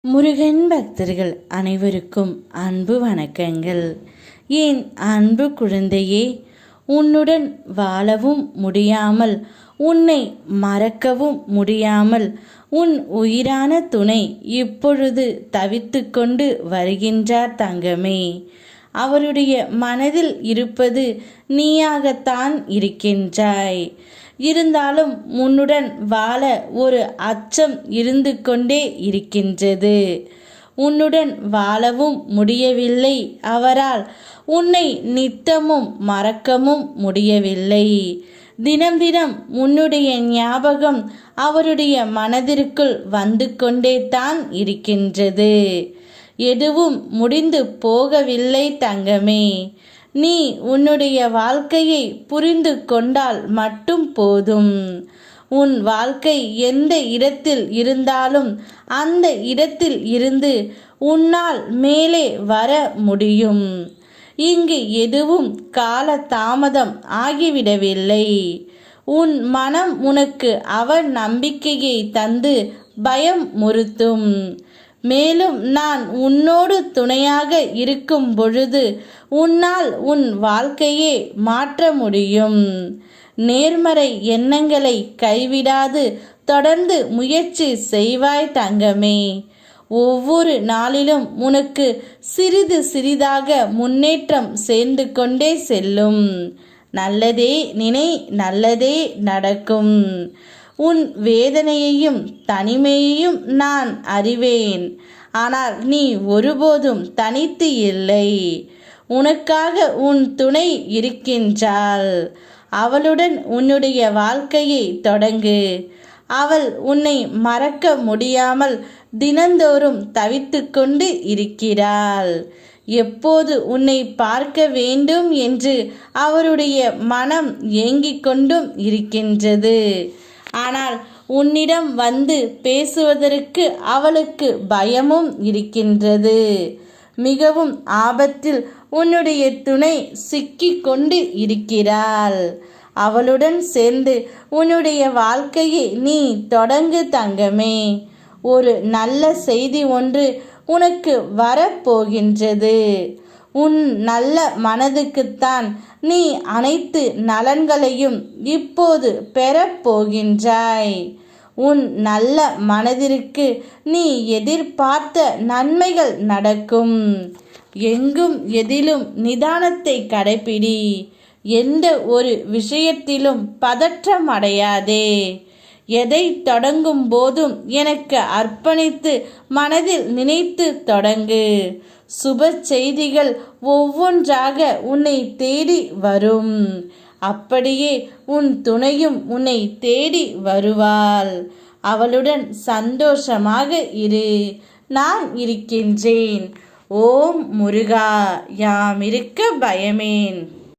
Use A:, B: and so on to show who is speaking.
A: முருகன் பக்தர்கள் அனைவருக்கும் அன்பு வணக்கங்கள். என் அன்பு குழந்தையே, உன்னுடன் வாழவும் முடியாமல், உன்னை மறக்கவும் முடியாமல் உன் உயிரான துணை இப்பொழுது தவித்து கொண்டு வருகின்றார் தங்கமே. அவருடைய மனதில் இருப்பது நீயாகத்தான் இருக்கின்றாய். இருந்தாலும் உன்னுடன் வாழ ஒரு அச்சம் இருந்து கொண்டே இருக்கின்றது. உன்னுடன் வாழவும் முடியவில்லை. அவரால் உன்னை நித்தமும் மறக்கவும் முடியவில்லை. தினம் தினம் உன்னுடைய ஞாபகம் அவருடைய மனதிற்குள் வந்து கொண்டே தான் இருக்கின்றது. எதுவும் முடிந்து போகவில்லை தங்கமே. நீ உன்னுடைய வாழ்க்கையை புரிந்து கொண்டால் மட்டும் போதும். உன் வாழ்க்கை எந்த இடத்தில் இருந்தாலும் அந்த இடத்தில் இருந்து உன்னால் மேலே வர முடியும். இங்கு எதுவும் கால தாமதம் ஆகிவிடவில்லை. உன் மனம் உனக்கு அவர் நம்பிக்கையை தந்து பயம் முறுத்தும். மேலும் நான் உன்னோடு துணையாக இருக்கும் பொழுது உன்னால் உன் வாழ்க்கையே மாற்ற முடியும். நேர்மறை எண்ணங்களை கைவிடாது தொடர்ந்து முயற்சி செய்வாய் தங்கமே. ஒவ்வொரு நாளிலும் உனக்கு சிறிது சிறிதாக முன்னேற்றம் சேர்ந்து கொண்டே செல்லும். நல்லதே நினை, நல்லதே நடக்கும். உன் வேதனையையும் தனிமையையும் நான் அறிவேன். ஆனால் நீ ஒருபோதும் தனித்து இல்லை. உனக்காக உன் துணை இருக்கின்றாள். அவளுடன் உன்னுடைய வாழ்க்கையை தொடங்கு. அவள் உன்னை மறக்க முடியாமல் தினந்தோறும் தவித்து கொண்டு இருக்கிறாள். எப்போது உன்னை பார்க்க வேண்டும் என்று அவருடைய மனம் ஏங்கிக் கொண்டும் இருக்கின்றது. ஆனால் உன்னிடம் வந்து பேசுவதற்கு அவளுக்கு பயமும் இருக்கின்றது. மிகவும் ஆபத்தில் உன்னுடைய துணை சிக்கிக் கொண்டு இருக்கிறாள். அவளுடன் சேர்ந்து உன்னுடைய வாழ்க்கையை நீ தொடங்கு தங்கமே. ஒரு நல்ல செய்தி ஒன்று உனக்கு வரப்போகின்றது. உன் நல்ல மனதுக்குத்தான் நீ அனைத்து நலன்களையும் இப்போது பெறப்போகின்றாய். உன் நல்ல மனதிற்கு நீ எதிர்பார்த்த நன்மைகள் நடக்கும். எங்கும் எதிலும் நிதானத்தை கடைப்பிடி. எந்த ஒரு விஷயத்திலும் பதற்றம் அடையாதே. எதை தொடங்கும் போதும் எனக்கு அர்ப்பணித்து மனதில் நினைத்து தொடங்கு. சுப செய்திகள் ஒவ்வொன்றாக உன்னை தேடி வரும். அப்படியே உன் துணையும் உன்னை தேடி வருவாள். அவளுடன் சந்தோஷமாக இரு. நான் இருக்கின்றேன். ஓம் முருகா, யாம் இருக்க பயமேன்.